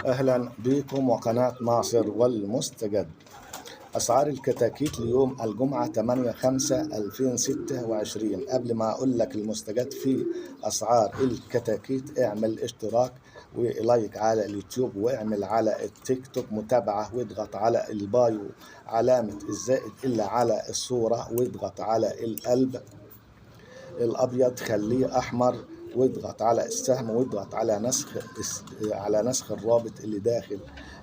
أهلا بكم وقناة ناصر والمستجد. أسعار الكتاكيت ليوم الجمعة 8/5/2026. قبل ما أقول لك المستجد في أسعار الكتاكيت، اعمل اشتراك ولايك على اليوتيوب، واعمل على التيك توك متابعة، واضغط على البايو علامة الزائد اللي على الصورة، واضغط على القلب الأبيض خليه أحمر، واضغط على السهم، واضغط على نسخ الرابط اللي داخل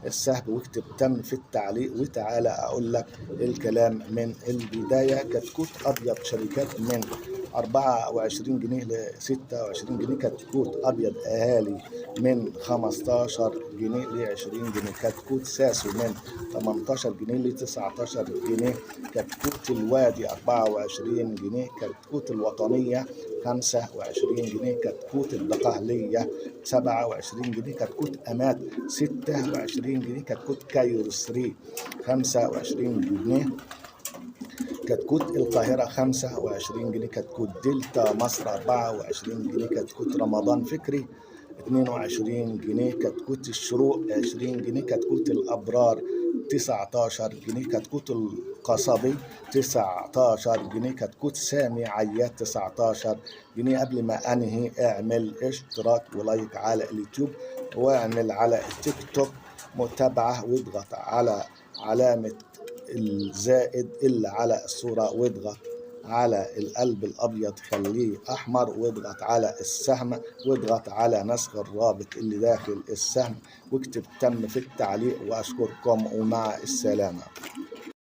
السهم، واكتب تم في التعليق. وتعالى أقول لك الكلام من البداية. كتكوت أبيض شركات من 24 جنيه ل 26 جنيه. كتكوت أبيض أهالي من 15 جنيه ل 20 جنيه. كتكوت ساسو من 18 جنيه ل 19 جنيه. كتكوت الوادي 24 جنيه. كتكوت الوطنية 25 جنيه. كتكوت الدقهلية 27 جنيه. كتكوت أمات 26 جنيه. كتكوت كايرو 3 25 جنيه. كتكوت القاهرة 25 جنيه. كتكوت دلتا مصر 24 جنيه. كتكوت رمضان فكري 22 جنيه. كتكوت الشروق 20 جنيه. كتكوت الأبرار 19 جنيه. كتكوت القصبي 19 جنيه. كتكوت سامي عيات 19 جنيه. قبل ما أنهي، اعمل اشتراك ولايك على اليوتيوب، واعمل على التيك توك متابعة، واضغط على علامة الزائد اللي على الصورة، واضغط على القلب الأبيض خليه أحمر، واضغط على السهم، واضغط على نسخ الرابط اللي داخل السهم، واكتب تم في التعليق. وأشكركم ومع السلامة.